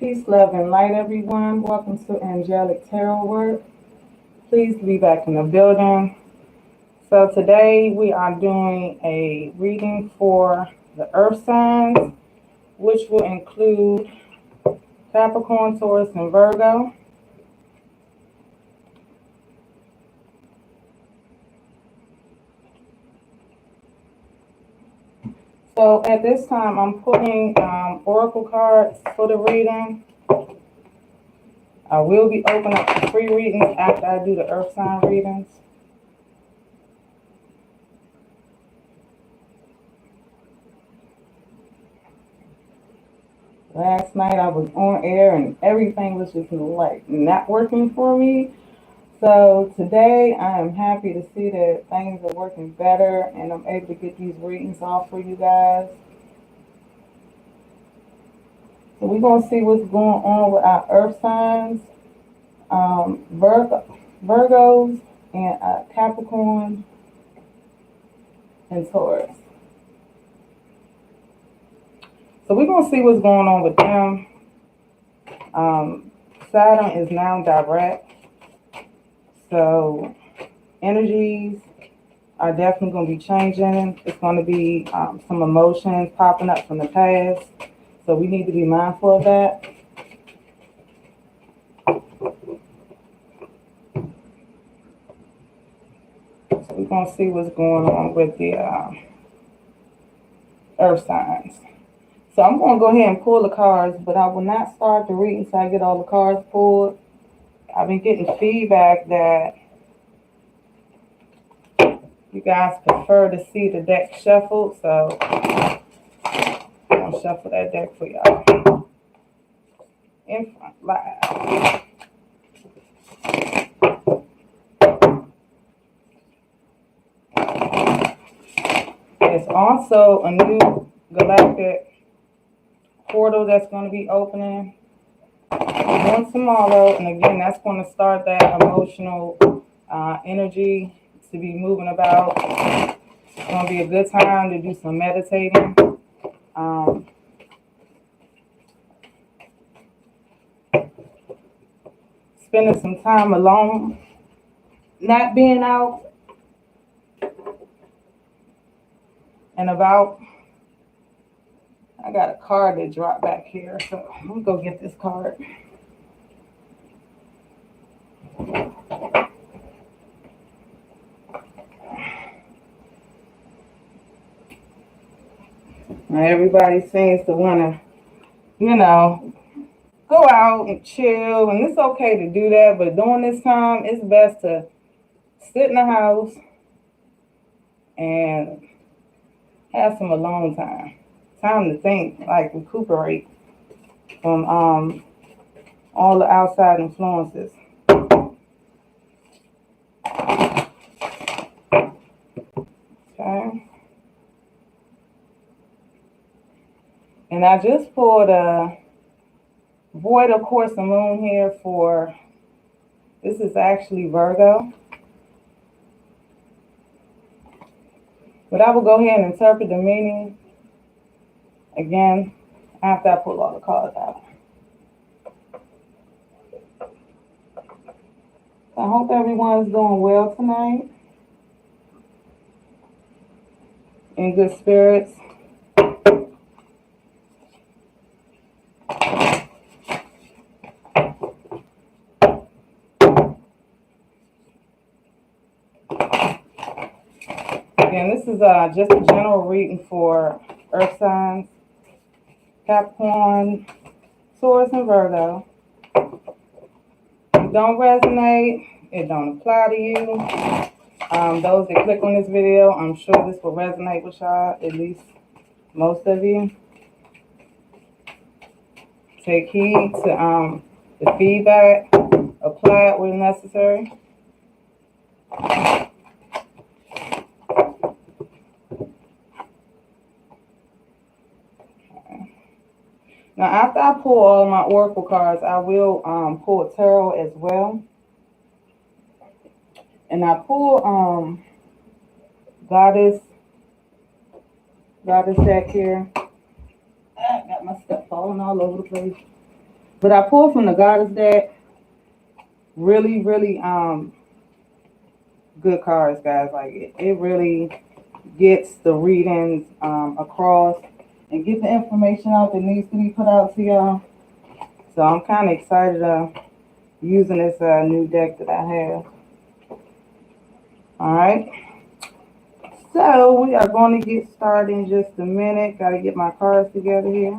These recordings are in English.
Peace, love, and light, everyone. Welcome to Angelic Tarot Work. Pleased to be back in the building. So today we are doing a reading for the earth signs, which will include Capricorn, Taurus, and Virgo. So at this time, I'm pulling oracle cards for the reading. I will be opening up for free readings after I do the earth sign readings. Last night I was on air and everything was just like not working for me. So today I am happy to see that things are working better and I'm able to get these readings off for you guys. So we're going to see what's going on with our earth signs, Virgos and Capricorn and Taurus. So we're going to see what's going on with them. Saturn is now direct. So energies are definitely going to be changing. It's going to be some emotions popping up from the past. So we need to be mindful of that. So we're going to see what's going on with the earth signs. So I'm going to go ahead and pull the cards, but I will not start the reading until I get all the cards pulled. I've been getting feedback that you guys prefer to see the deck shuffled, so I'm going to shuffle that deck for y'all. In front, live. There's also a new galactic portal that's going to be opening on tomorrow, and again, that's going to start that emotional energy to be moving about. It's going to be a good time to do some meditating. Spending some time alone, not being out and about. I got a card that dropped back here, so let me go get this card. Now everybody seems to want to, go out and chill, and it's okay to do that, but during this time, it's best to sit in the house and have some alone time. Time to think, like recuperate from all the outside influences. Okay. And I just pulled a Void of Course and Moon here for, this is actually Virgo. But I will go ahead and interpret the meaning again after I pull all the cards out. I hope everyone's doing well tonight. In good spirits. Again, this is just a general reading for earth signs, Capricorn, Taurus, and Virgo. If it don't resonate, it don't apply to you. Those that click on this video, I'm sure this will resonate with y'all, at least most of you. Take heed to the feedback, apply it where necessary. Now, after I pull all my oracle cards, I will pull a tarot as well. And I pull Goddess deck here. I got my stuff falling all over the place. But I pulled from the Goddess deck. Really, really good cards, guys. Like it really gets the readings across and get the information out that needs to be put out to y'all. So I'm kind of excited using this new deck that I have. All right. So we are going to get started in just a minute. Got to get my cards together here.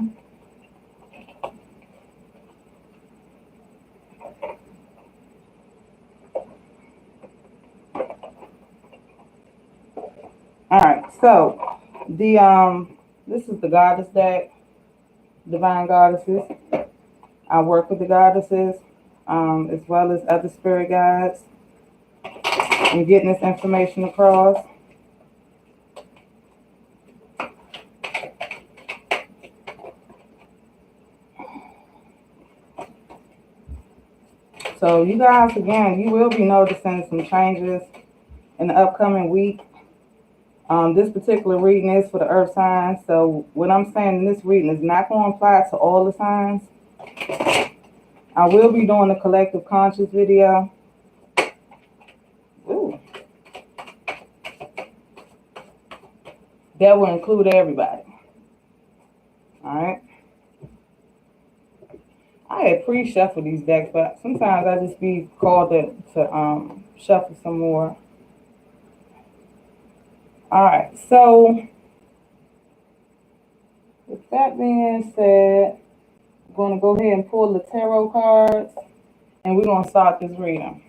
All right. So this is the Goddess deck, Divine Goddesses. I work with the goddesses as well as other spirit guides and getting this information across. So you guys, again, you will be noticing some changes in the upcoming week. This particular reading is for the earth signs. So what I'm saying in this reading is not going to apply to all the signs. I will be doing a collective conscious video. Ooh. That will include everybody. All right. I had pre-shuffled these decks, but sometimes I just be called to shuffle some more. All right, so with that being said, I'm going to go ahead and pull the tarot cards, and we're going to start this reading.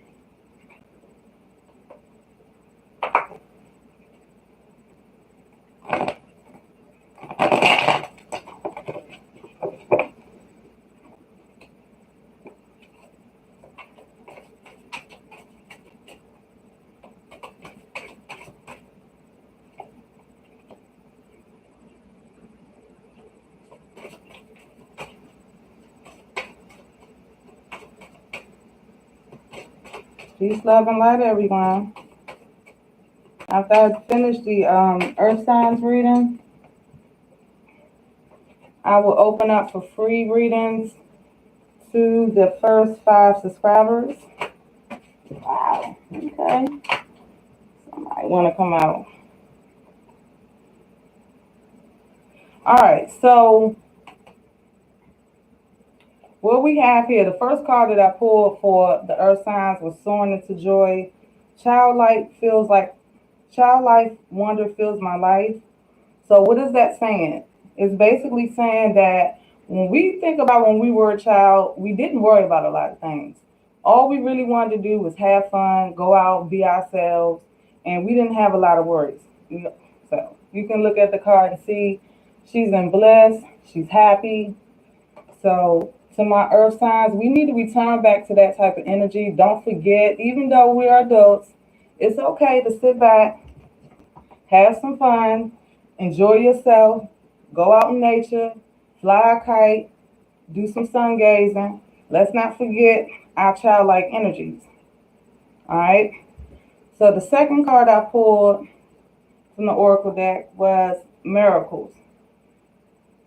Peace, love, and light, everyone. After I finish the earth signs reading, I will open up for free readings to the first 5 subscribers. Wow, okay. Somebody want to come out. All right, so what we have here, the first card that I pulled for the earth signs was Soaring into Joy. Childlike wonder fills my life. So what is that saying? It's basically saying that when we think about when we were a child, we didn't worry about a lot of things. All we really wanted to do was have fun, go out, be ourselves, and we didn't have a lot of worries. So you can look at the card and see she's in bliss, she's happy. So to my earth signs, we need to return back to that type of energy. Don't forget, even though we are adults, it's okay to sit back, have some fun, enjoy yourself, go out in nature, fly a kite, do some sun gazing. Let's not forget our childlike energies. All right. So the second card I pulled from the Oracle deck was Miracles.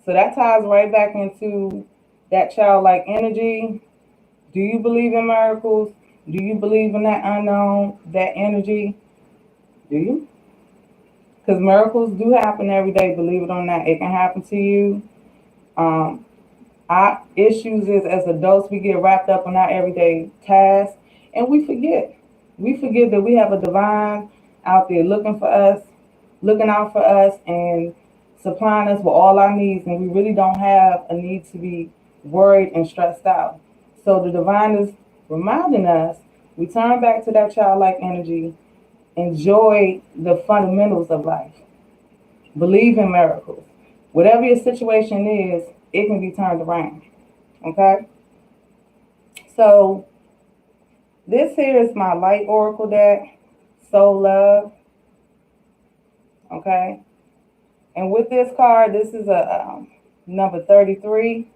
So that ties right back into that childlike energy. Do you believe in miracles? Do you believe in that unknown, that energy? Do you? Because miracles do happen every day, believe it or not. It can happen to you. Our issues is as adults, we get wrapped up in our everyday tasks, and we forget. We forget that we have a divine out there looking for us, looking out for us, and supplying us with all our needs, and we really don't have a need to be worried and stressed out. So the divine is reminding us, return back to that childlike energy, enjoy the fundamentals of life, believe in miracles. Whatever your situation is, it can be turned around. Okay? So this here is my light oracle deck, Soul Love. Okay? And with this card, this is a number 33.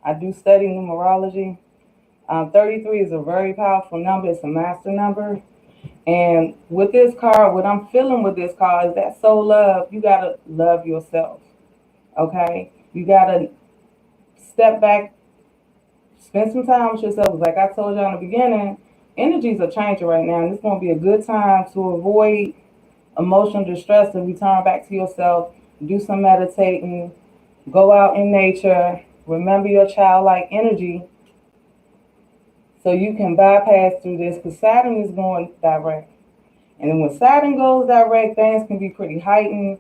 I do study numerology. 33 is a very powerful number. It's a master number. And with this card, what I'm feeling with this card is that soul love. You got to love yourself. Okay? You got to step back Spend some time with yourself. Like I told y'all in the beginning, energies are changing right now, and it's going to be a good time to avoid emotional distress and return back to yourself. Do some meditating. Go out in nature. Remember your childlike energy so you can bypass through this, because Saturn is going direct. And then when Saturn goes direct, things can be pretty heightened.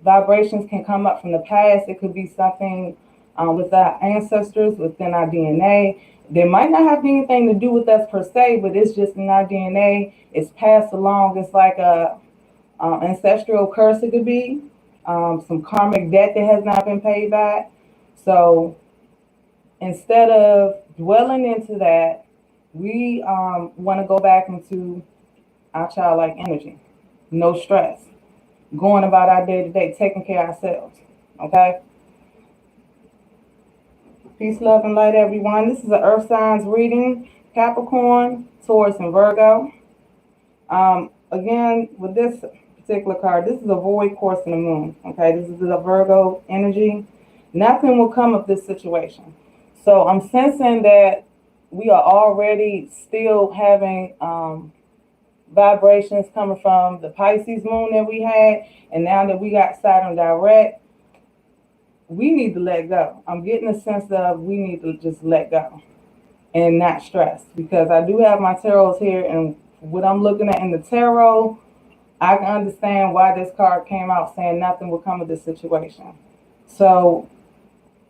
Vibrations can come up from the past. It could be something with our ancestors, within our DNA. They might not have anything to do with us per se, but it's just in our DNA. It's passed along. It's like a ancestral curse. It could be some karmic debt that has not been paid back. So instead of dwelling into that, we want to go back into our childlike energy. No stress. Going about our day-to-day, taking care of ourselves. Okay? Peace, love, and light, everyone. This is an Earth Signs reading. Capricorn, Taurus, and Virgo. Again, with this particular card, this is a void course in the moon. Okay? This is a Virgo energy. Nothing will come of this situation. So I'm sensing that we are already still having vibrations coming from the Pisces moon that we had, and now that we got Saturn direct, we need to let go. I'm getting a sense of we need to just let go and not stress, because I do have my tarots here, and what I'm looking at in the tarot, I can understand why this card came out saying nothing will come of this situation. So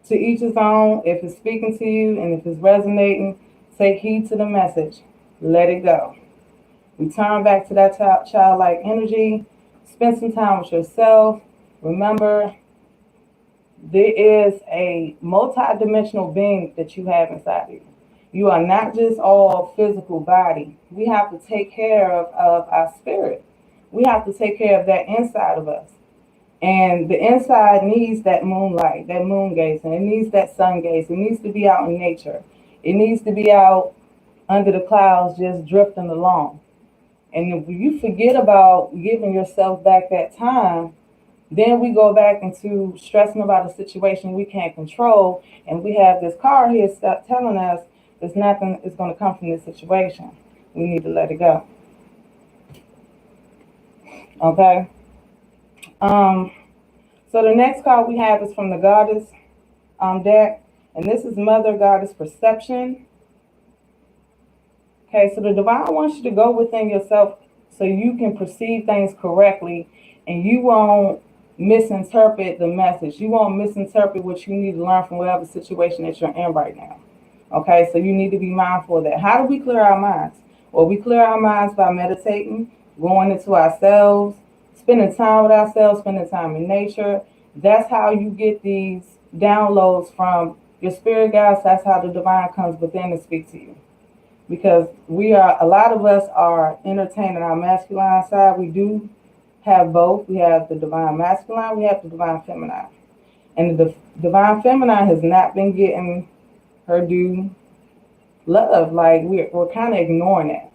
to each his own. If it's speaking to you and if it's resonating, take heed to the message. Let it go. Return back to that childlike energy. Spend some time with yourself. Remember, there is a multi-dimensional being that you have inside of you. You are not just all physical body. We have to take care of our spirit. We have to take care of that inside of us. And the inside needs that moonlight, that moon gaze, and it needs that sun gaze. It needs to be out in nature. It needs to be out under the clouds just drifting along. And if you forget about giving yourself back that time, then we go back into stressing about a situation we can't control. And we have this card here telling us there's nothing is going to come from this situation. We need to let it go. Okay? So the next card we have is from the Goddess deck. And this is Mother Goddess Perception. Okay, so the Divine wants you to go within yourself so you can perceive things correctly, and you won't misinterpret the message. You won't misinterpret what you need to learn from whatever situation that you're in right now. Okay, so you need to be mindful of that. How do we clear our minds? Well, we clear our minds by meditating, going into ourselves, spending time with ourselves, spending time in nature. That's how you get these downloads from your spirit guides. That's how the Divine comes within to speak to you. Because a lot of us are entertaining our masculine side. We do have both. We have the Divine Masculine, we have the Divine Feminine. And the Divine Feminine has not been getting her due love. Like we're kind of ignoring it.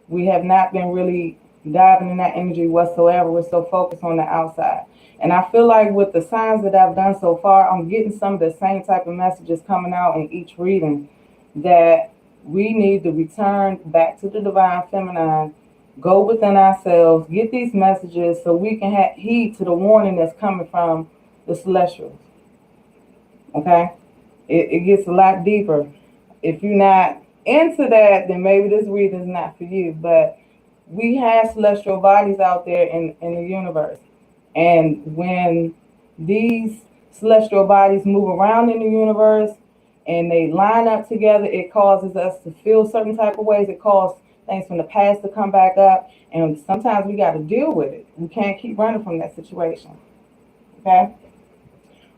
We have not been really diving in that energy whatsoever. We're so focused on the outside. And I feel like with the signs that I've done so far, I'm getting some of the same type of messages coming out in each reading, that we need to return back to the Divine Feminine, go within ourselves, get these messages so we can have heed to the warning that's coming from the celestials. Okay? It gets a lot deeper. If you're not into that, then maybe this reading is not for you. But we have celestial bodies out there in the universe. And when these celestial bodies move around in the universe and they line up together, it causes us to feel certain type of ways. It causes things from the past to come back up. And sometimes we got to deal with it. We can't keep running from that situation. Okay?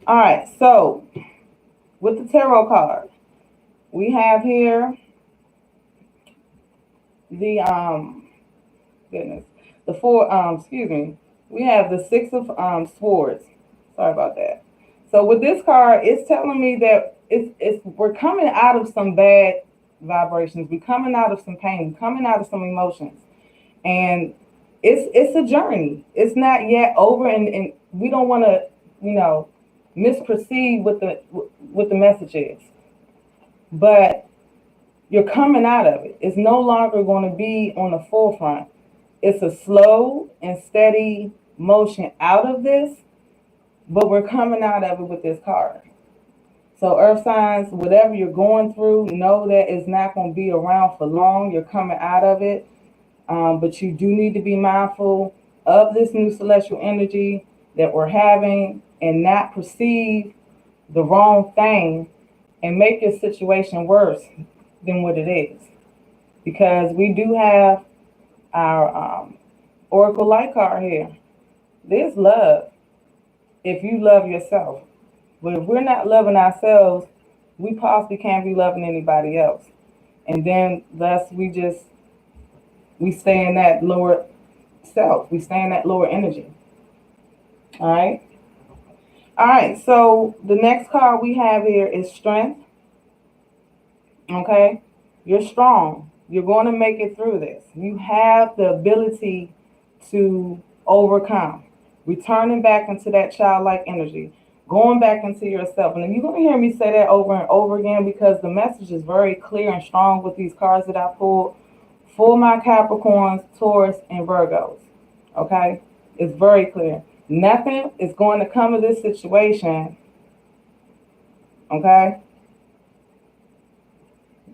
All right. So with the tarot card, we have here the we have the Six of Swords. Sorry about that. So with this card, it's telling me that we're coming out of some bad vibrations. We're coming out of some pain. We're coming out of some emotions, and it's a journey. It's not yet over, and we don't want to misperceive what the message is. but you're coming out of it. It's no longer going to be on the forefront. It's a slow and steady motion out of this, but we're coming out of it with this card. So earth signs, whatever you're going through, know that it's not going to be around for long. You're coming out of it. But you do need to be mindful of this new celestial energy that we're having and not perceive the wrong thing and make your situation worse than what it is. Because we do have our Oracle Light card here. There's love if you love yourself. But if we're not loving ourselves, we possibly can't be loving anybody else. And then thus we stay in that lower self. We stay in that lower energy. All right. All right. So the next card we have here is strength. Okay. You're strong. You're going to make it through this. You have the ability to overcome. Returning back into that childlike energy. Going back into yourself. And you're going to hear me say that over and over again because the message is very clear and strong with these cards that I pulled for my Capricorns, Taurus, and Virgos. Okay? It's very clear. Nothing is going to come of this situation. Okay?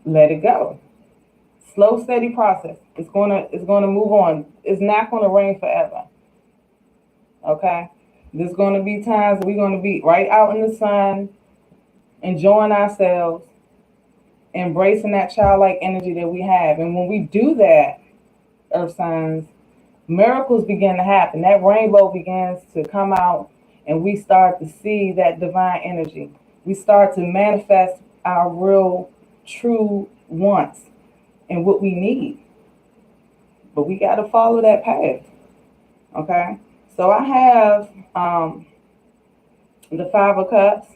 Let it go. Slow, steady process. It's going to move on. It's not going to rain forever. Okay? There's going to be times we're going to be right out in the sun, enjoying ourselves, embracing that childlike energy that we have. And when we do that, earth signs, miracles begin to happen. That rainbow begins to come out and we start to see that divine energy. We start to manifest our real, true wants and what we need. But we got to follow that path. Okay? So I have the Five of Cups.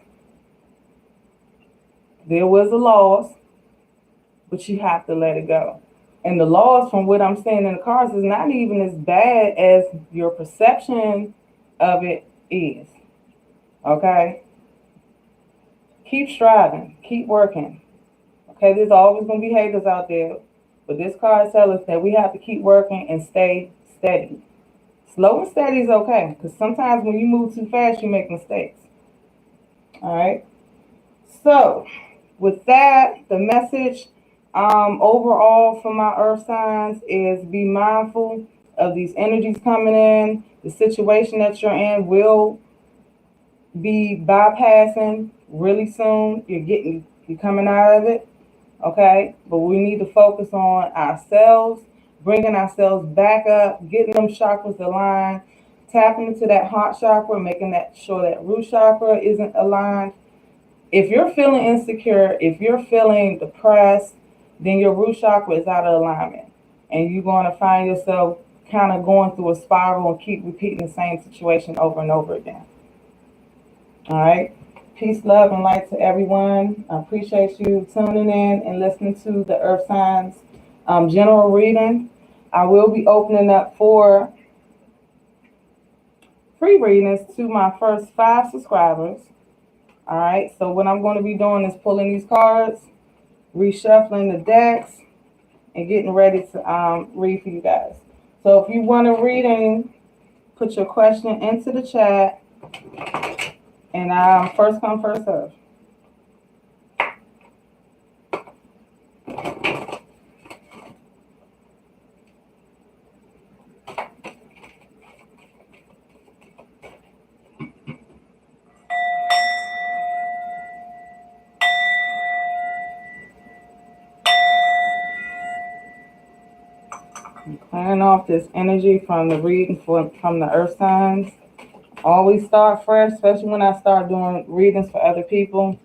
There was a loss, but you have to let it go. And the loss, from what I'm saying in the cards, is not even as bad as your perception of it is. Okay? Keep striving. Keep working. Okay? There's always going to be haters out there. But this card tells us that we have to keep working and stay steady. Slow and steady is okay. Because sometimes when you move too fast, you make mistakes. All right? So, with that, the message overall for my earth signs is be mindful of these energies coming in. The situation that you're in will be bypassing really soon. You're coming out of it, okay? But we need to focus on ourselves, bringing ourselves back up, getting them chakras aligned, tapping into that heart chakra, making sure that root chakra isn't aligned. If you're feeling insecure, if you're feeling depressed, then your root chakra is out of alignment. And you're going to find yourself kind of going through a spiral and keep repeating the same situation over and over again. All right? Peace, love, and light to everyone. I appreciate you tuning in and listening to the Earth Signs general reading. I will be opening up for free readings to my first 5 subscribers. All right, so what I'm going to be doing is pulling these cards, reshuffling the decks, and getting ready to read for you guys. So if you want a reading, put your question into the chat, and first come, first serve. Clearing off this energy from the reading from the earth signs. Always start fresh, especially when I start doing readings for other people.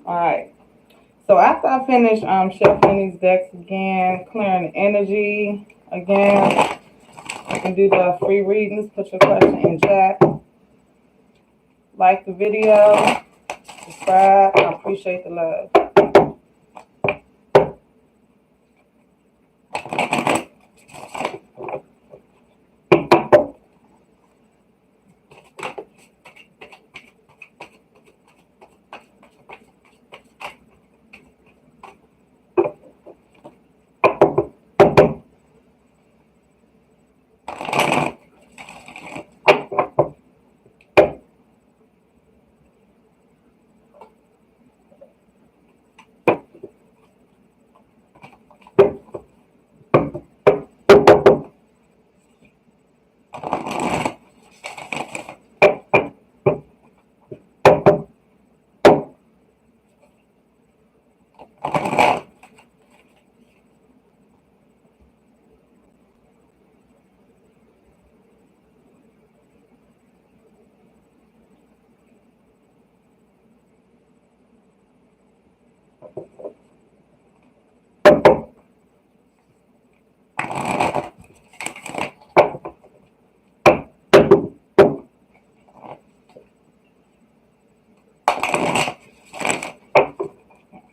All right. So after I finish shuffling these decks again, clearing the energy again, you can do the free readings. Put your question in chat. Like the video. Subscribe. I appreciate the love.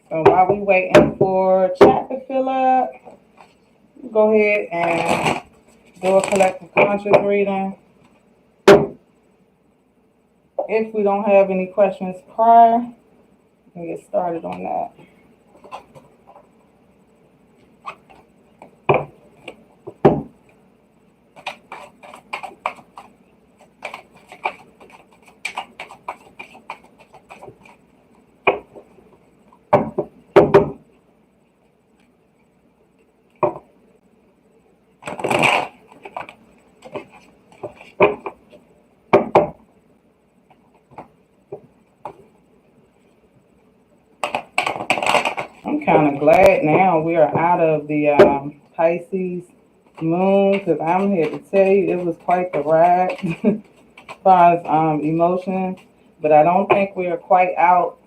So while we waiting for chat to fill up, go ahead and do a collective conscious reading. If we don't have any questions prior, we can get started on that. I'm kind of glad now we are out of the Pisces moon, because I'm here to tell you it was quite the ride as far as emotions. But I don't think we are quite out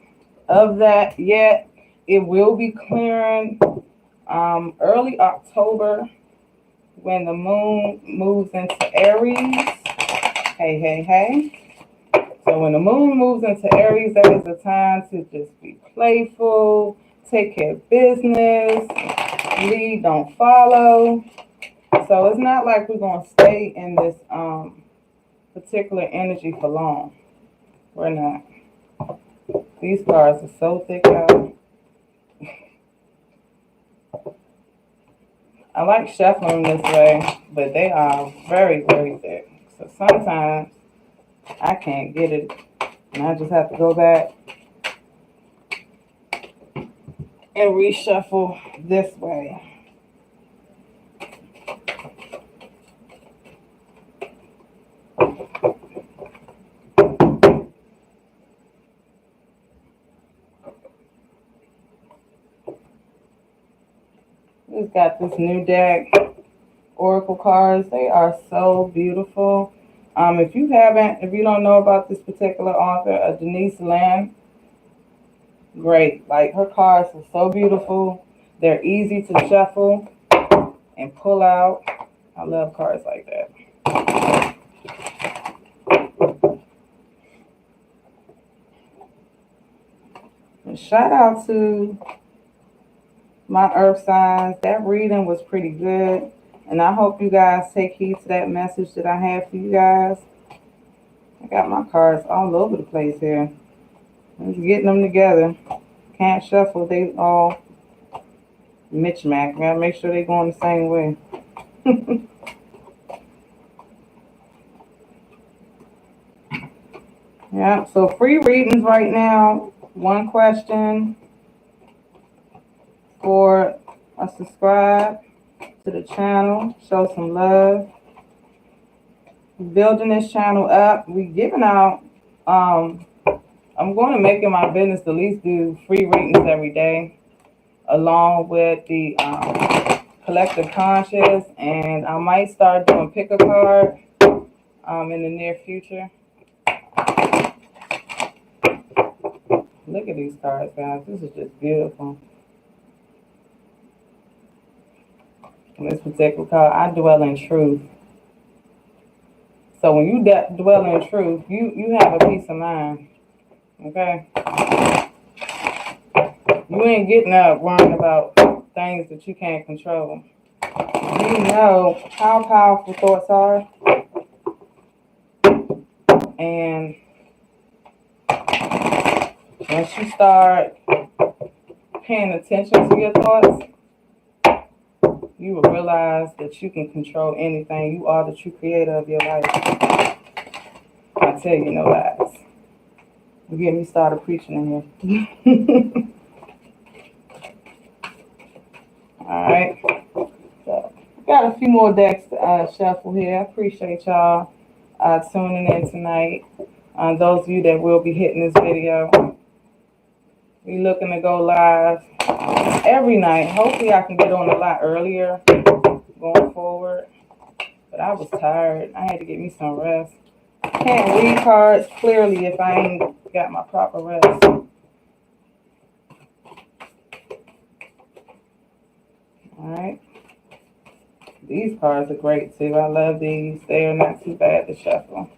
of that yet. It will be clearing early October when the moon moves into Aries. Hey, hey, hey. So when the moon moves into Aries, that is a time to just be playful, take care of business, lead, don't follow. So it's not like we're going to stay in this particular energy for long. We're not. These cards are so thick out. I like shuffling this way, but they are very, very thick. So sometimes I can't get it, and I just have to go back and reshuffle this way. We've got this new deck, Oracle cards. They are so beautiful. If you don't know about this particular author, Denise Lynn, great. Like, her cards are so beautiful. They're easy to shuffle and pull out. I love cards like that. And shout out to my earth signs. That reading was pretty good. And I hope you guys take heed to that message that I have for you guys. I got my cards all over the place here. I'm just getting them together. Can't shuffle. They all mismatch. Gotta make sure they're going the same way. Yeah, so free readings right now. One question for a subscribe to the channel. Show some love. Building this channel up. We giving out, I'm going to make it my business to at least do free readings every day, along with the collective conscious, and I might start doing pick a card in the near future. Look at these cards, guys. This is just beautiful. And this particular card, I dwell in truth. So when you dwell in truth, you have a peace of mind. Okay? You ain't getting up worrying about things that you can't control. You know how powerful thoughts are. And once you start paying attention to your thoughts, you will realize that you can control anything. You are the true creator of your life. I tell you no lies. You get me started preaching in here. Alright. So, got a few more decks to shuffle here. I appreciate y'all tuning in tonight. Those of you that will be hitting this video, we looking to go live every night. Hopefully I can get on a lot earlier going forward. But I was tired. I had to get me some rest. Can't read cards clearly if I ain't got my proper rest. Alright. These cards are great too. I love these. They are not too bad to shuffle.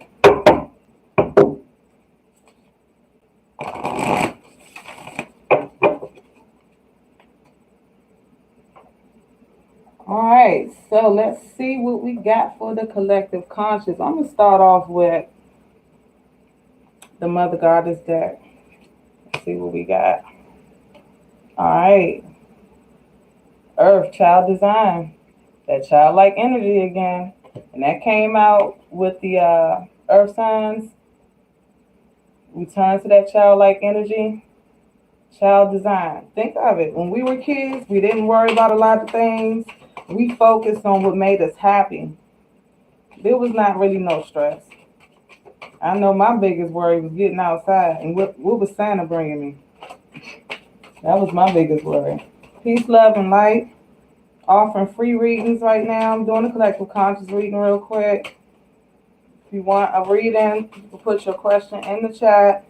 Alright, so let's see what we got for the collective conscious. I'm going to start off with the Mother Goddess deck. Let's see what we got. Alright. Earth, child design. That childlike energy again. And that came out with the Earth signs. We turn to that childlike energy. Child design. Think of it. When we were kids, we didn't worry about a lot of things. We focused on what made us happy. There was not really no stress. I know my biggest worry was getting outside. And what was Santa bringing me? That was my biggest worry. Peace, love, and light. Offering free readings right now. I'm doing a collective conscious reading real quick. If you want a reading, you can put your question in the chat.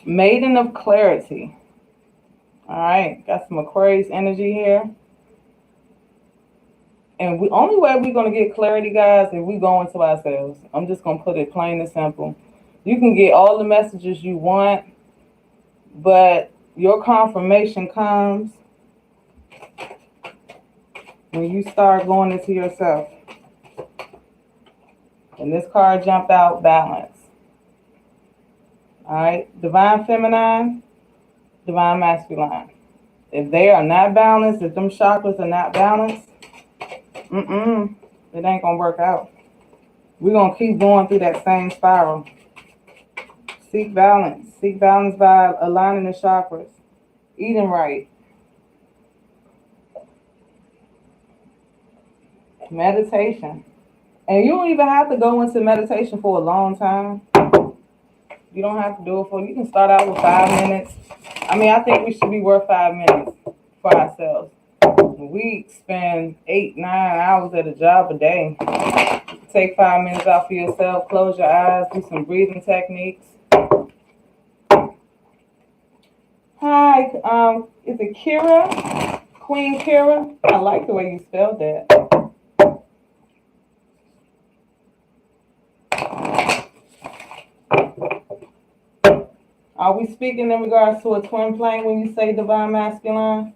Maiden of Clarity. All right, got some Aquarius energy here. And the only way we're going to get clarity, guys, is we go into ourselves. I'm just going to put it plain and simple. You can get all the messages you want, but your confirmation comes when you start going into yourself. And this card jumped out, balance. All right, divine feminine, divine masculine. If they are not balanced, if them chakras are not balanced, it ain't gonna work out. We're gonna keep going through that same spiral. Seek balance. Seek balance by aligning the chakras, eating right, meditation. And you don't even have to go into meditation for a long time. You don't have to do it you can start out with 5 minutes. I mean, I think we should be worth 5 minutes for ourselves. We spend 8, 9 hours at a job a day. Take 5 minutes out for yourself. Close your eyes. Do some breathing techniques. Hi, is it Kira? Queen Kira? I like the way you spelled that. Are we speaking in regards to a twin flame when you say divine masculine?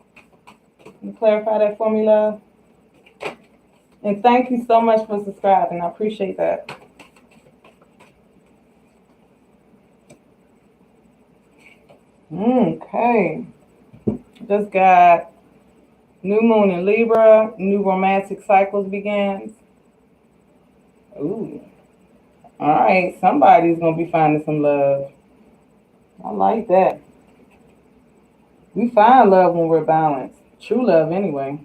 Can you clarify that for me, love? And thank you so much for subscribing. I appreciate that. Okay. Just got new moon in Libra. New romantic cycles begins. Ooh. All right. Somebody's going to be finding some love. I like that. We find love when we're balanced. True love anyway.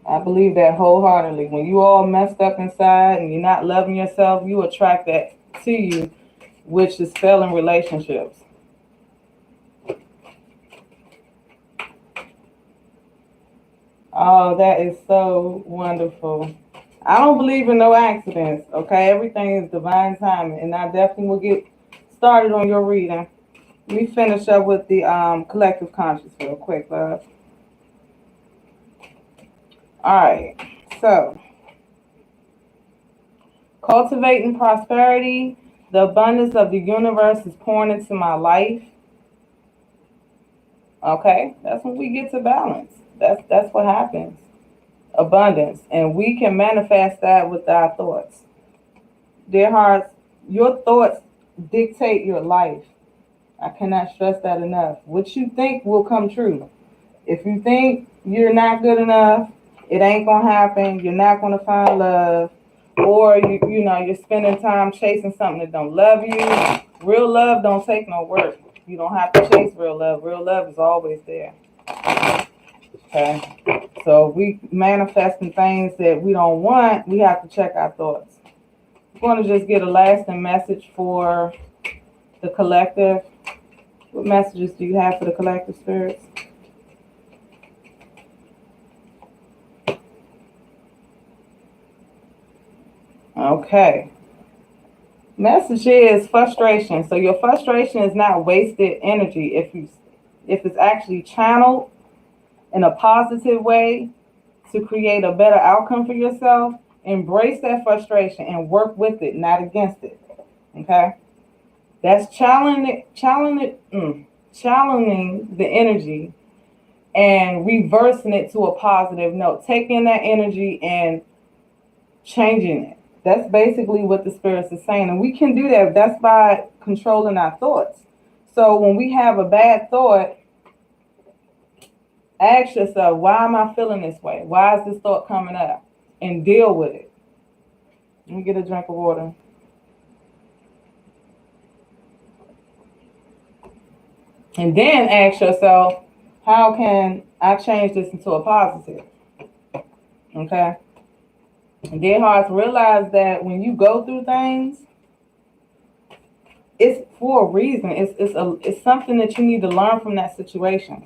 I believe that wholeheartedly. When you all messed up inside and you're not loving yourself, you attract that to you, which is failing relationships. Oh, that is so wonderful. I don't believe in no accidents, okay? Everything is divine timing, and I definitely will get started on your reading. Let me finish up with the collective conscious real quick, love. All right, so cultivating prosperity, the abundance of the universe is pouring into my life. Okay, that's when we get to balance. That's what happens. Abundance, and we can manifest that with our thoughts. Dear hearts, your thoughts dictate your life. I cannot stress that enough. What you think will come true. If you think you're not good enough, it ain't gonna happen. You're not gonna find love, or you're spending time chasing something that don't love you. Real love don't take no work. You don't have to chase real love. Real love is always there. Okay, so if we manifesting things that we don't want, we have to check our thoughts. I'm going to just get a lasting message for the collective. What messages do you have for the collective spirits? Okay. Message is frustration. So your frustration is not wasted energy if it's actually channeled in a positive way to create a better outcome for yourself. Embrace that frustration and work with it, not against it. Okay? That's challenging the energy and reversing it to a positive note. Taking that energy and changing it. That's basically what the spirits is saying. And we can do that. That's by controlling our thoughts. So when we have a bad thought, ask yourself, why am I feeling this way? Why is this thought coming up? And deal with it. Let me get a drink of water. And then ask yourself, how can I change this into a positive? Okay? And dear hearts, realize that when you go through things, it's for a reason. It's something that you need to learn from that situation.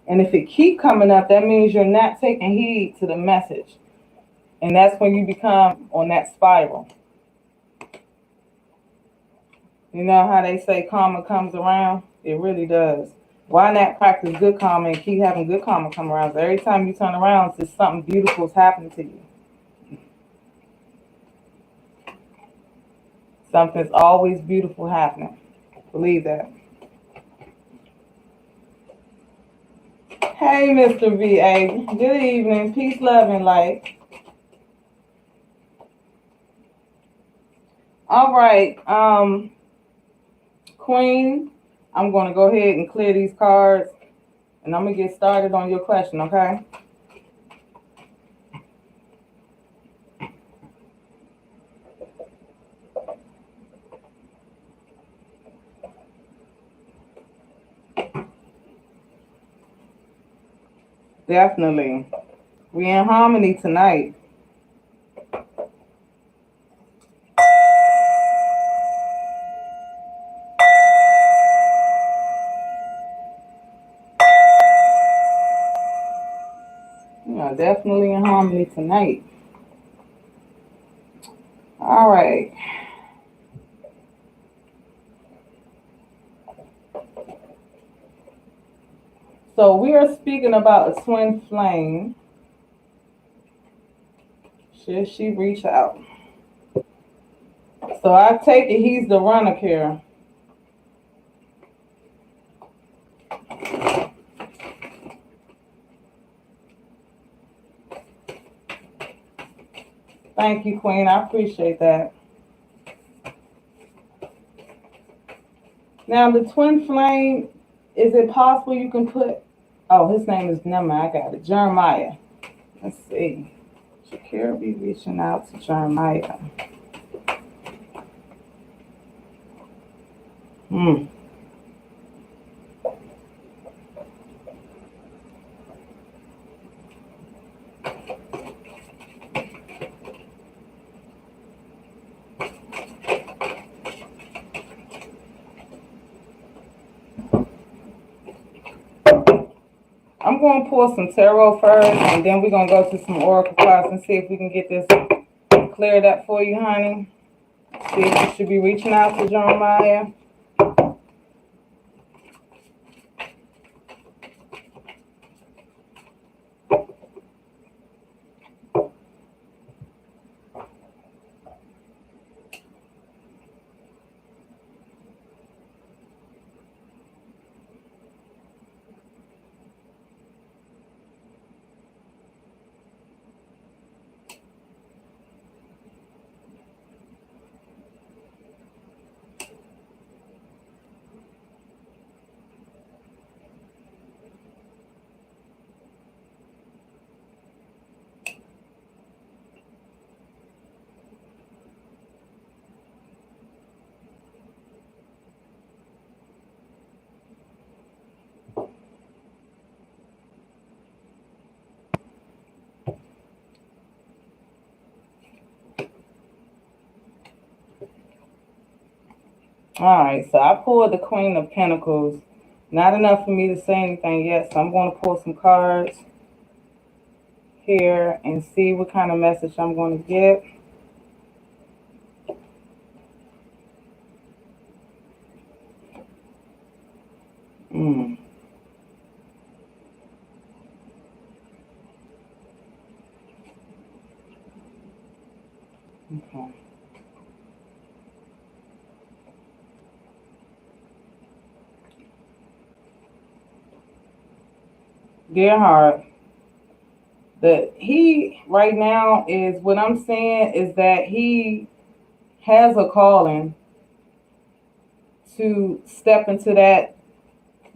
And if it keep coming up, that means you're not taking heed to the message. And that's when you become on that spiral. You know how they say karma comes around? It really does. Why not practice good karma and keep having good karma come around? So every time you turn around, it's something beautiful is happening to you. Something's always beautiful happening. Believe that. Hey, Mr. VA. Good evening. Peace, love, and light. All right. Queen, I'm going to go ahead and clear these cards, and I'm going to get started on your question, okay? Definitely. We in harmony tonight. Yeah, definitely in harmony tonight. All right. So we are speaking about a twin flame. Should she reach out? So I take it he's the runner here. Thank you, Queen. I appreciate that. Now, the twin flame, is it possible you can put... Oh, his name is... Never mind, I got it. Jeremiah. Let's see. Shakira be reaching out to Jeremiah. I'm going to pull some tarot first, and then we're going to go to some oracle cards and see if we can get this cleared up for you, honey. See if you should be reaching out to Jeremiah. All right, so I pulled the Queen of Pentacles. Not enough for me to say anything yet, so I'm going to pull some cards here and see what kind of message I'm going to get. Okay. Dear heart, he right now is, what I'm saying is that he has a calling to step into that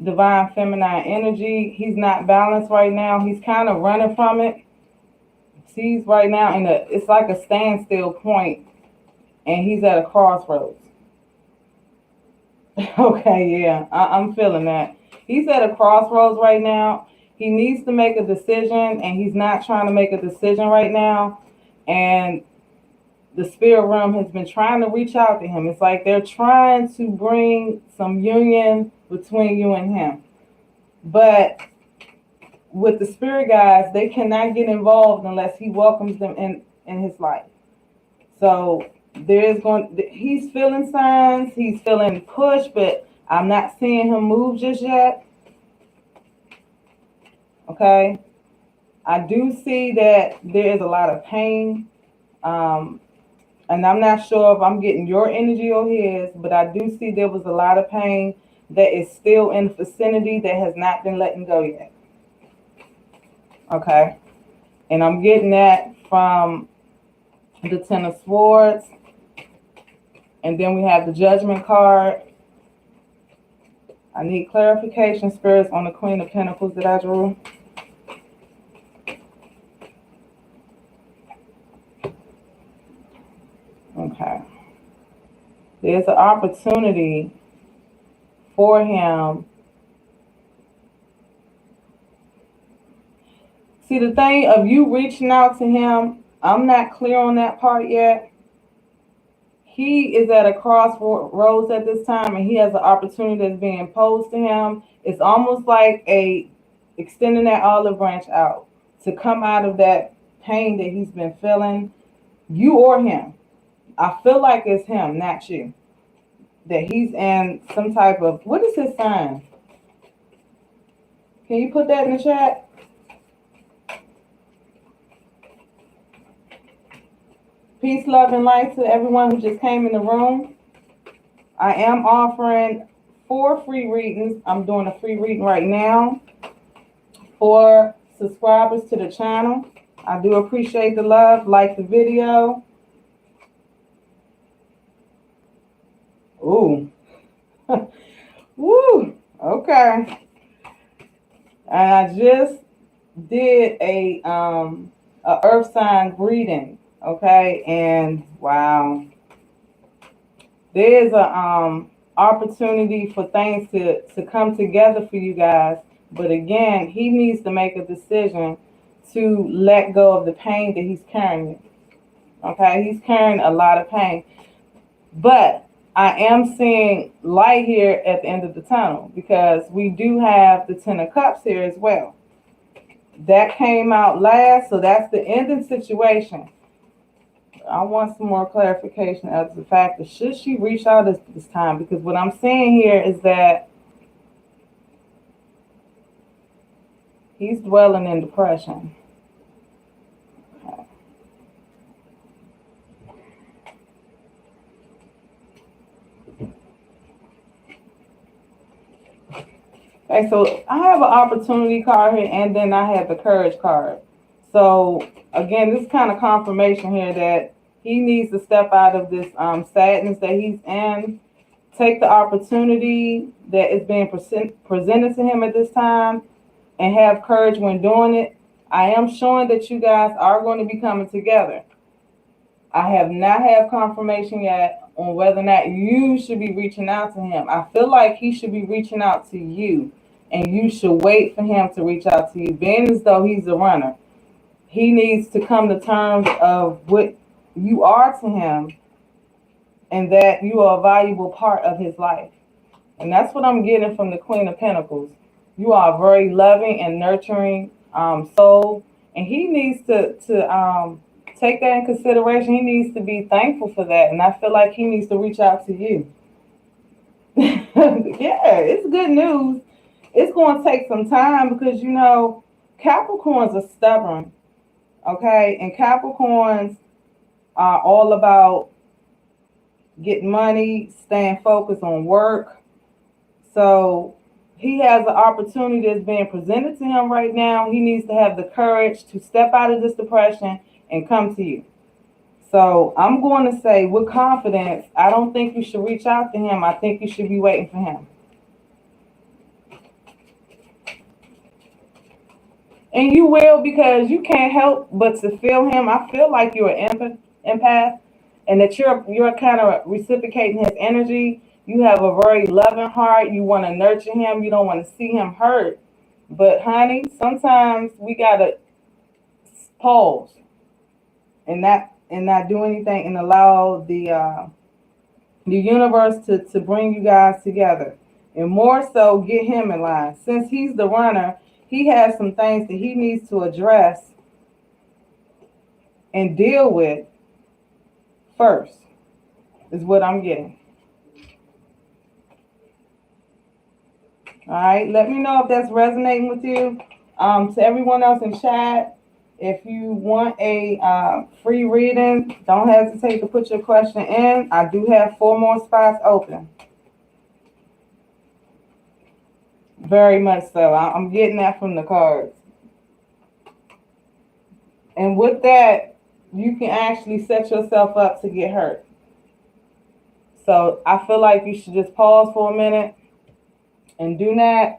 divine feminine energy. He's not balanced right now. He's kind of running from it. He's right now it's like a standstill point, and he's at a crossroads. Okay, yeah, I'm feeling that. He's at a crossroads right now. He needs to make a decision, and he's not trying to make a decision right now. And the spirit realm has been trying to reach out to him. It's like they're trying to bring some union between you and him. But with the spirit guides, they cannot get involved unless he welcomes them in his life. So he's feeling signs, he's feeling push, but I'm not seeing him move just yet. Okay. I do see that there is a lot of pain. And I'm not sure if I'm getting your energy or his, but I do see there was a lot of pain that is still in the vicinity that has not been letting go yet. Okay. And I'm getting that from the Ten of Swords. And then we have the Judgment card. I need clarification, spirits, on the Queen of Pentacles that I drew. Okay. There's an opportunity for him. See, the thing of you reaching out to him, I'm not clear on that part yet. He is at a crossroads at this time, and he has an opportunity that's being posed to him. It's almost like extending that olive branch out to come out of that pain that he's been feeling, you or him. I feel like it's him, not you. That he's in some type of, what is his sign? Can you put that in the chat? Peace, love, and light to everyone who just came in the room. I am offering 4 free readings. I'm doing a free reading right now for subscribers to the channel. I do appreciate the love. Like the video. Ooh. Woo. Okay. And I just did a earth sign reading. Okay, and wow. There's a opportunity for things to come together for you guys. But again, he needs to make a decision to let go of the pain that he's carrying. Okay, he's carrying a lot of pain. But I am seeing light here at the end of the tunnel, because we do have the Ten of Cups here as well. That came out last, so that's the ending situation. I want some more clarification as to the fact that should she reach out this time? Because what I'm seeing here is that he's dwelling in depression. Okay, so I have an opportunity card here, and then I have the courage card. So again, this is kind of confirmation here that he needs to step out of this sadness that he's in, take the opportunity that is being presented to him at this time, and have courage when doing it. I am showing that you guys are going to be coming together. I have not had confirmation yet on whether or not you should be reaching out to him. I feel like he should be reaching out to you, and you should wait for him to reach out to you, being as though he's a runner. He needs to come to terms of what you are to him and that you are a valuable part of his life. And that's what I'm getting from the Queen of Pentacles. You are a very loving and nurturing soul, and he needs to take that in consideration. He needs to be thankful for that, and I feel like he needs to reach out to you. Yeah, it's good news. It's going to take some time because, you know, Capricorns are stubborn, okay? And Capricorns are all about getting money, staying focused on work. So he has an opportunity that's being presented to him right now. He needs to have the courage to step out of this depression and come to you. So I'm going to say with confidence, I don't think you should reach out to him. I think you should be waiting for him. And you will, because you can't help but to feel him. I feel like you're an empath, and that you're kind of reciprocating his energy. You have a very loving heart. You want to nurture him. You don't want to see him hurt. But honey, sometimes we gotta pause and not do anything and allow the universe to bring you guys together, and more so get him in line. Since he's the runner, he has some things that he needs to address and deal with first, is what I'm getting. All right, let me know if that's resonating with you. To everyone else in chat, if you want a free reading, don't hesitate to put your question in. I do have 4 more spots open. Very much so. I'm getting that from the cards. And with that, you can actually set yourself up to get hurt. So I feel like you should just pause for a minute and do not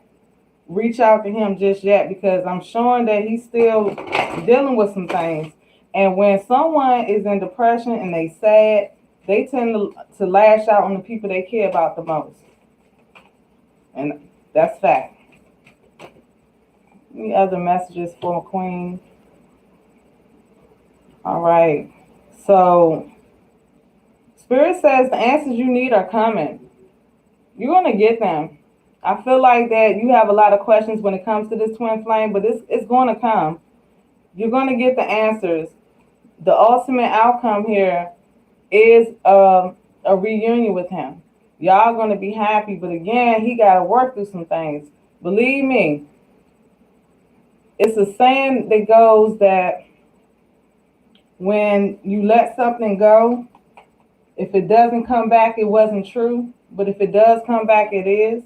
reach out to him just yet, because I'm showing that he's still dealing with some things. And when someone is in depression and they sad, they tend to lash out on the people they care about the most. And that's fact. Any other messages for Queen? All right. So Spirit says the answers you need are coming. You're going to get them. I feel like that you have a lot of questions when it comes to this twin flame, but it's going to come. You're going to get the answers. The ultimate outcome here is a reunion with him. Y'all going to be happy, but again, he got to work through some things. Believe me, it's a saying that goes that when you let something go, if it doesn't come back, it wasn't true. But if it does come back, it is.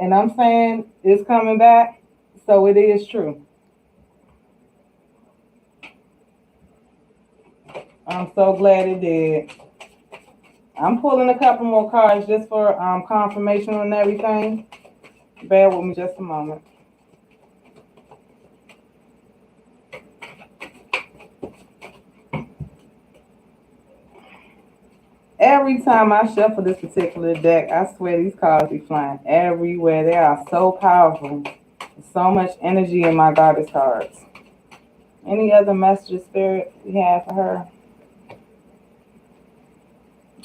And I'm saying it's coming back, so it is true. I'm so glad it did. I'm pulling a couple more cards just for confirmation on everything. Bear with me just a moment. Every time I shuffle this particular deck, I swear these cards be flying everywhere. They are so powerful. There's so much energy in my goddess cards. Any other messages, Spirit, we have for her?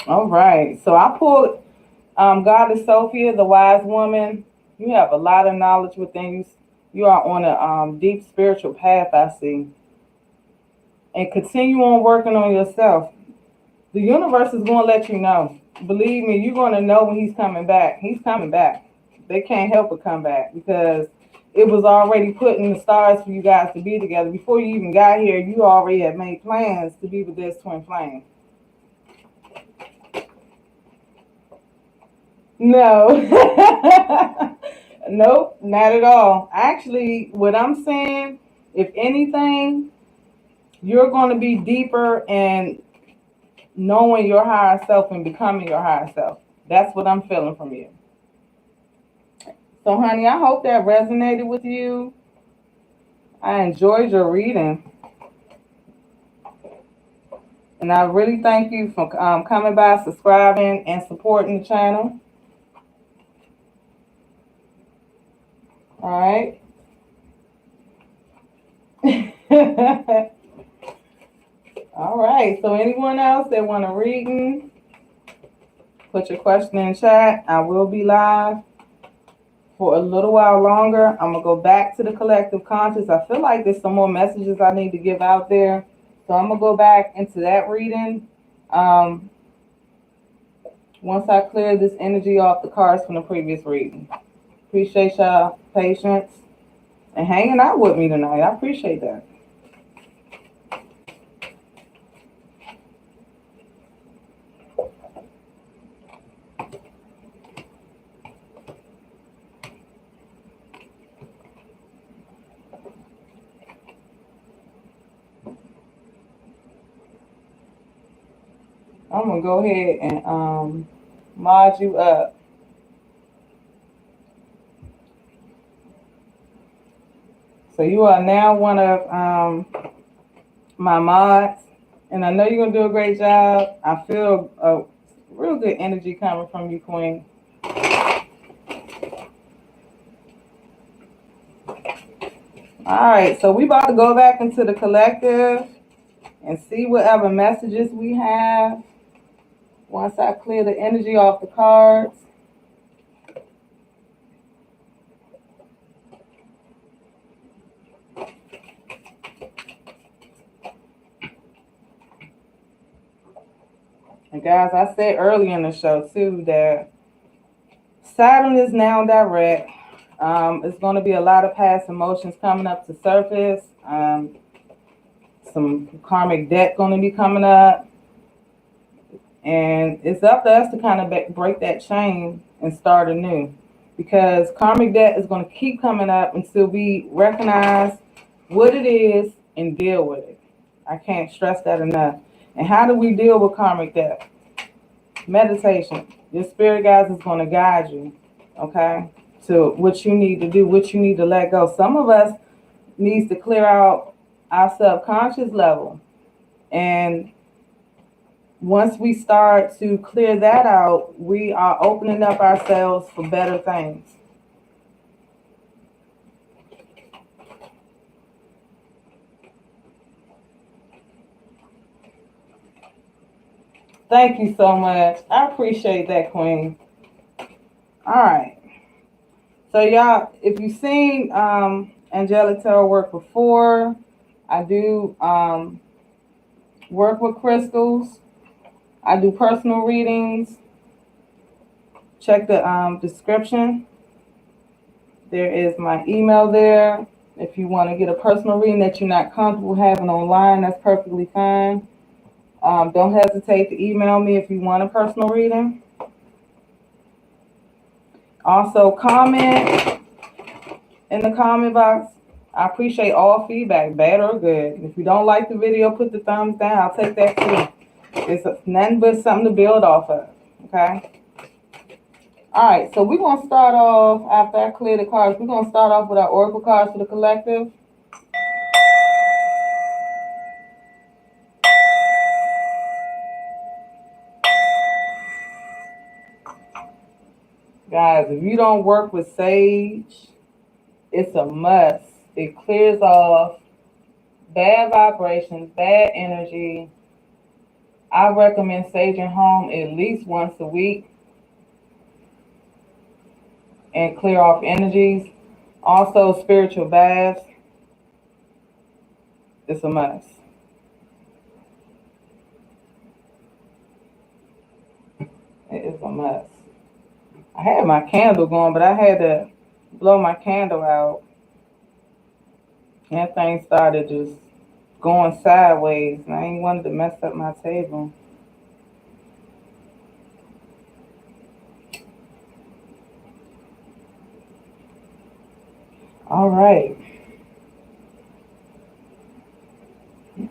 All right. So I pulled Goddess Sophia, the wise woman. You have a lot of knowledge within you, You are on a deep spiritual path, I see. And continue on working on yourself. The universe is going to let you know. Believe me, you're going to know when he's coming back. He's coming back. They can't help but come back because it was already put in the stars for you guys to be together. Before you even got here, you already had made plans to be with this twin flame. No. Nope, not at all. Actually, what I'm saying, if anything, you're going to be deeper in knowing your higher self and becoming your higher self. That's what I'm feeling from you. So, honey, I hope that resonated with you. I enjoyed your reading. And I really thank you for coming by, subscribing, and supporting the channel. All right. All right. So anyone else that want a reading, put your question in chat. I will be live for a little while longer. I'm going to go back to the collective conscious. I feel like there's some more messages I need to give out there. So I'm going to go back into that reading once I clear this energy off the cards from the previous reading. Appreciate y'all patience and hanging out with me tonight. I appreciate that. I'm going to go ahead and mod you up. So you are now one of my mods, and I know you're going to do a great job. I feel a real good energy coming from you, Queen. All right, so we about to go back into the collective and see whatever messages we have. Once I clear the energy off the cards. And guys, I said earlier in the show too that Saturn is now direct. It's going to be a lot of past emotions coming up to surface. Some karmic debt going to be coming up. And it's up to us to kind of break that chain and start anew. Because karmic debt is going to keep coming up until we recognize what it is and deal with it. I can't stress that enough. And how do we deal with karmic debt? Meditation. Your spirit guides is going to guide you, okay, to what you need to do, what you need to let go. Some of us needs to clear out our subconscious level. And once we start to clear that out, we are opening up ourselves for better things. Thank you so much. I appreciate that, Queen. All right. So, y'all, if you've seen Angelic Tarot work before, I do work with crystals. I do personal readings. Check the description. There is my email there. If you want to get a personal reading that you're not comfortable having online, that's perfectly fine. Don't hesitate to email me if you want a personal reading. Also, comment in the comment box. I appreciate all feedback, bad or good. If you don't like the video, put the thumbs down. I'll take that too. It's nothing but something to build off of, okay? All right, so we're going to start off, after I clear the cards, we're going to start off with our oracle cards for the collective. Guys, if you don't work with sage, it's a must. It clears off bad vibrations, bad energy. I recommend saging home at least once a week and clear off energies. Also, spiritual baths. It's a must. It is a must. I had my candle going, but I had to blow my candle out. And things started just going sideways. And I ain't wanted to mess up my table. All right.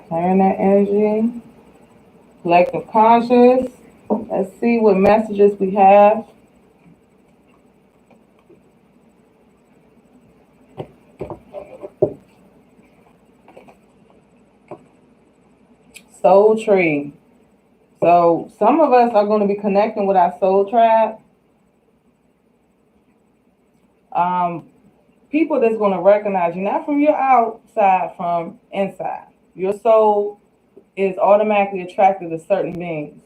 Clearing that energy. Collective conscious. Let's see what messages we have. Soul tree. So some of us are going to be connecting with our soul tribe. People that's going to recognize you, not from your outside, from inside. Your soul is automatically attracted to certain beings.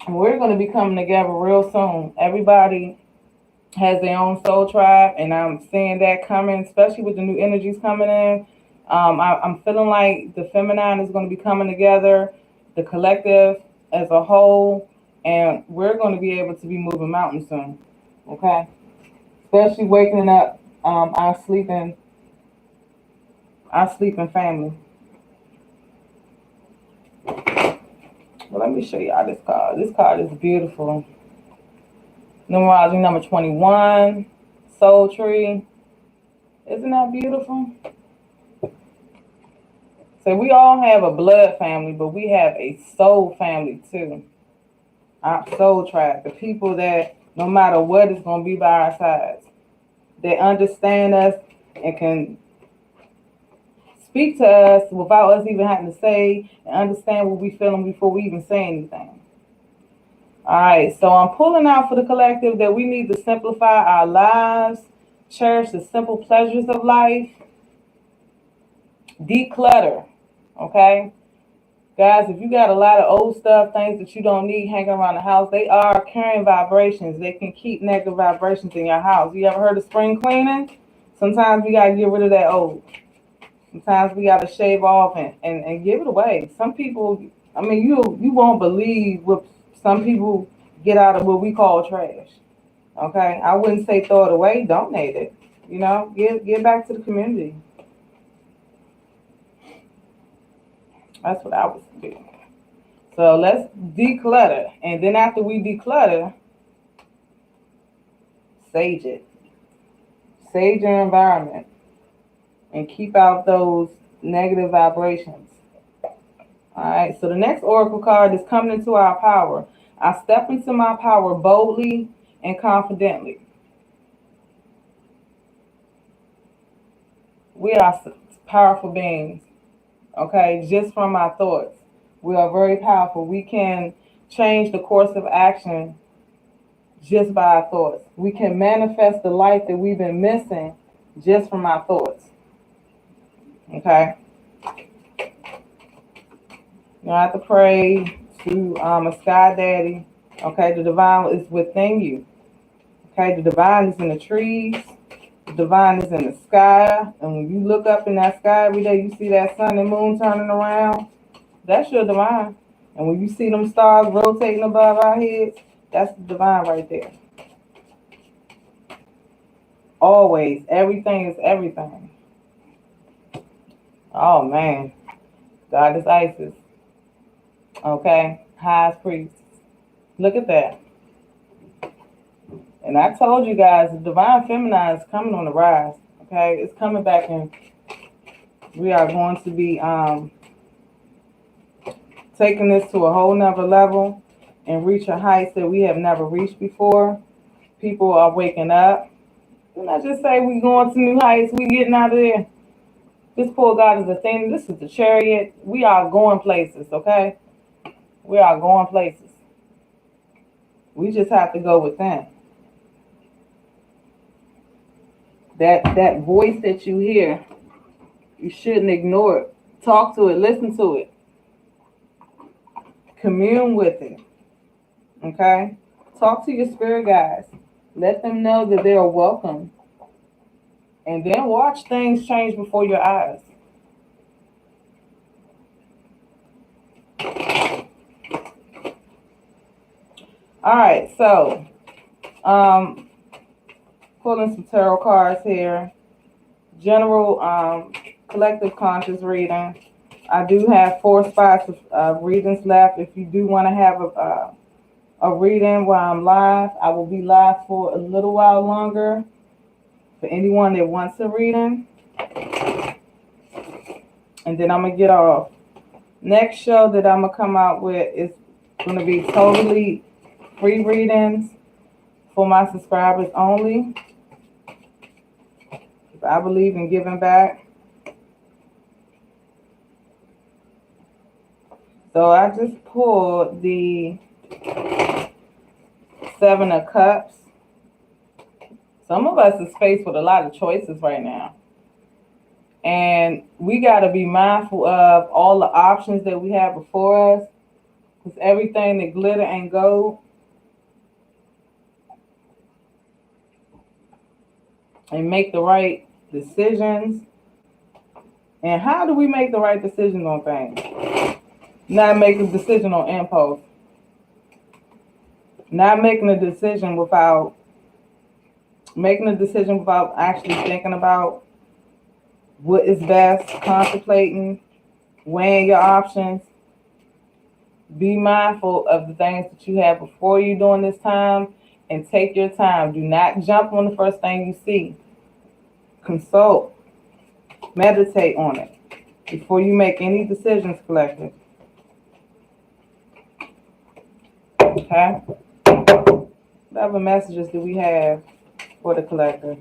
And we're going to be coming together real soon. Everybody has their own soul tribe, and I'm seeing that coming, especially with the new energies coming in. I'm feeling like the feminine is going to be coming together, the collective as a whole, and we're going to be able to be moving mountains soon, okay? Especially waking up our sleeping family. Well, let me show y'all this card. This card is beautiful. Numerology number 21, Soul Tree. Isn't that beautiful? So we all have a blood family, but we have a soul family too. Our soul tribe, the people that no matter what is going to be by our sides. They understand us and can speak to us without us even having to say and understand what we're feeling before we even say anything. All right, so I'm pulling out for the collective that we need to simplify our lives, cherish the simple pleasures of life, declutter, okay? Guys, if you got a lot of old stuff, things that you don't need hanging around the house, they are carrying vibrations. They can keep negative vibrations in your house. You ever heard of spring cleaning? Sometimes we got to get rid of that old. Sometimes we got to shave off and give it away. Some people, I mean, you won't believe what some people get out of what we call trash. Okay? I wouldn't say throw it away, donate it. You know, give back to the community. That's what I was doing. So let's declutter. And then after we declutter, sage it. Sage your environment. And keep out those negative vibrations. All right, so the next oracle card is coming into our power. I step into my power boldly and confidently. We are powerful beings, okay, just from our thoughts. We are very powerful. We can change the course of action just by our thoughts. We can manifest the life that we've been missing just from our thoughts. Okay? You don't have to pray to a sky daddy. Okay? The divine is within you. Okay? The divine is in the trees. The divine is in the sky. And when you look up in that sky every day, you see that sun and moon turning around. That's your divine. And when you see them stars rotating above our heads, that's the divine right there. Always. Everything is everything. Oh, man. God is Isis. Okay? Highest priest. Look at that. And I told you guys, the divine feminine is coming on the rise. Okay? It's coming back, and we are going to be taking this to a whole nother level and reach a heights that we have never reached before. People are waking up. Didn't I just say we going to new heights? We getting out of there. This poor God is a thing. This is the chariot. We are going places, okay? We are going places. We just have to go within. That voice that you hear, you shouldn't ignore it. Talk to it. Listen to it. Commune with it. Okay? Talk to your spirit guides. Let them know that they are welcome. And then watch things change before your eyes. All right, so pulling some tarot cards here. General collective conscious reading. I do have 4 spots of readings left. If you do want to have a reading while I'm live, I will be live for a little while longer. For anyone that wants a reading. And then I'm going to get off. Next show that I'm going to come out with is going to be totally free readings for my subscribers only. I believe in giving back. So I just pulled the 7 of Cups. Some of us is faced with a lot of choices right now. And we got to be mindful of all the options that we have before us. Because everything that glitter ain't gold. And make the right decisions. And how do we make the right decisions on things? Not make a decision on impulse. Not making a decision without actually thinking about what is best, contemplating, weighing your options. Be mindful of the things that you have before you during this time and take your time. Do not jump on the first thing you see. Consult. Meditate on it before you make any decisions, collective. Okay? What other messages do we have for the collective?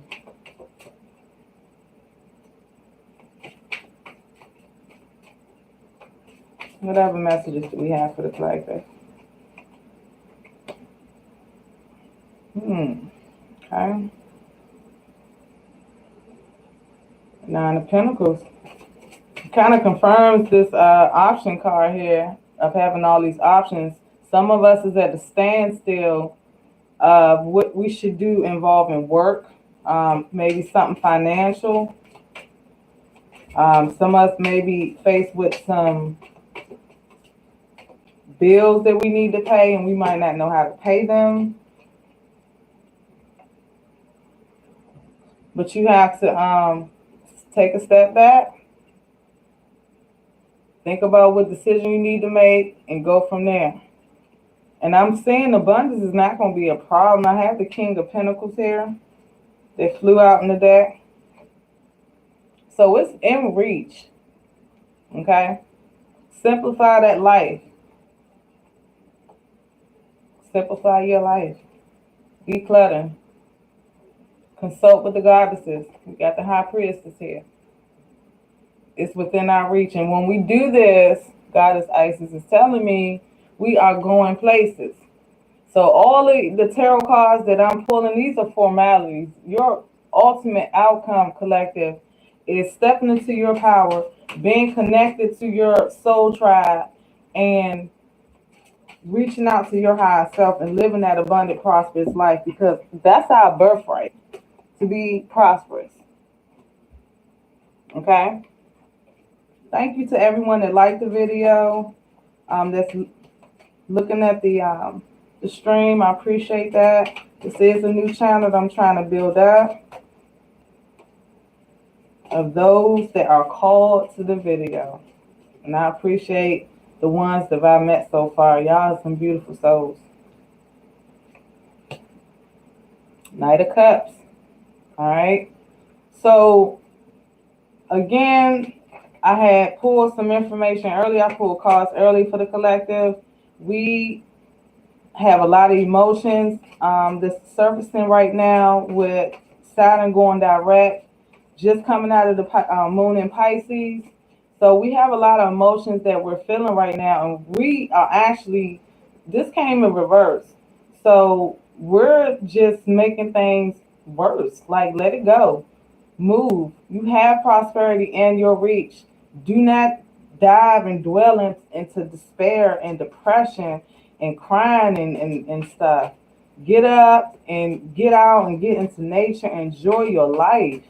What other messages do we have for the collective? Okay. 9 of Pentacles. Kind of confirms this option card here of having all these options. Some of us is at the standstill of what we should do involving work, maybe something financial. Some of us may be faced with some bills that we need to pay and we might not know how to pay them. But you have to take a step back. Think about what decision you need to make and go from there. And I'm saying abundance is not going to be a problem. I have the King of Pentacles here. They flew out in the deck. So it's in reach. Okay? Simplify that life. Simplify your life. Declutter. Consult with the goddesses. We got the High Priestess here. It's within our reach. And when we do this, Goddess Isis is telling me we are going places. So all the tarot cards that I'm pulling, these are formalities. Your ultimate outcome, collective, is stepping into your power, being connected to your soul tribe, and reaching out to your higher self and living that abundant, prosperous life, because that's our birthright, to be prosperous. Okay? Thank you to everyone that liked the video, that's looking at the stream. I appreciate that. This is a new channel that I'm trying to build up of those that are called to the video. And I appreciate the ones that I've met so far. Y'all are some beautiful souls. Knight of Cups. All right. So, again, I had pulled some information early. I pulled cards early for the collective. We have a lot of emotions that's surfacing right now with Saturn going direct, just coming out of the moon in Pisces. So we have a lot of emotions that we're feeling right now, and we are actually, this came in reverse. So we're just making things worse. Like, let it go. Move. You have prosperity in your reach. Do not dive and dwell into despair and depression and crying and stuff. Get up and get out and get into nature. Enjoy your life.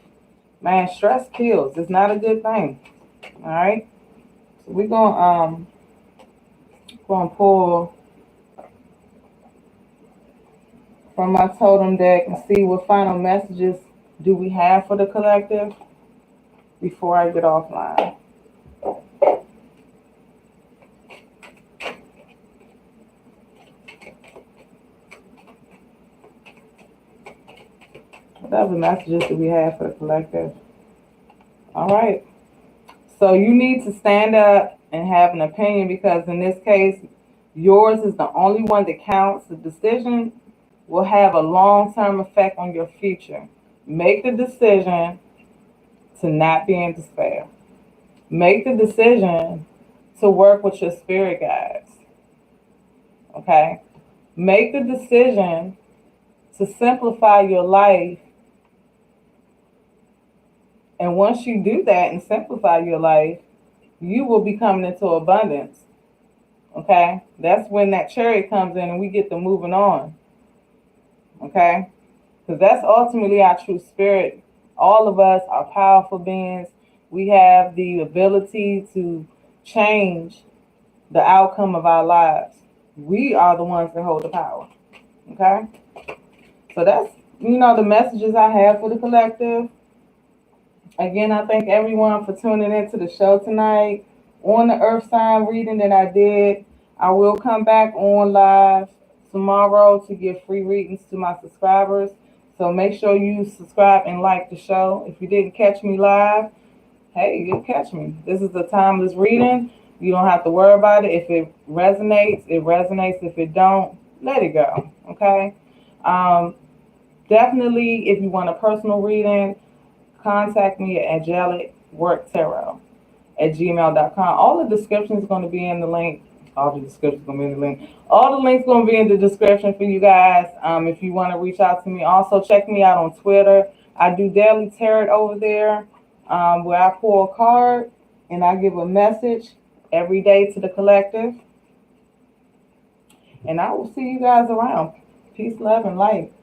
Man, stress kills. It's not a good thing. All right. So we're gonna pull from my totem deck and see what final messages do we have for the collective before I get offline. Whatever messages do we have for the collective? All right. So you need to stand up and have an opinion, because in this case, yours is the only one that counts. The decision will have a long-term effect on your future. Make the decision to not be in despair. Make the decision to work with your spirit guides. Okay? Make the decision to simplify your life. And once you do that and simplify your life, you will be coming into abundance. Okay? That's when that chariot comes in and we get to moving on. Okay? Because that's ultimately our true spirit. All of us are powerful beings. We have the ability to change the outcome of our lives. We are the ones that hold the power. Okay? So that's, the messages I have for the collective. Again, I thank everyone for tuning into the show tonight. On the Earth sign reading that I did, I will come back on live tomorrow to give free readings to my subscribers. So make sure you subscribe and like the show. If you didn't catch me live, hey, you'll catch me. This is a timeless reading. You don't have to worry about it. If it resonates, it resonates. If it don't, let it go. Okay? Definitely, if you want a personal reading, contact me at AngelicWorkTarot@gmail.com. All the description is going to be in the link. All the description is going to be in the link. All the links going to be in the description for you guys. If you want to reach out to me, also check me out on Twitter. I do daily tarot over there, where I pull a card and I give a message every day to the collective. And I will see you guys around. Peace, love, and light.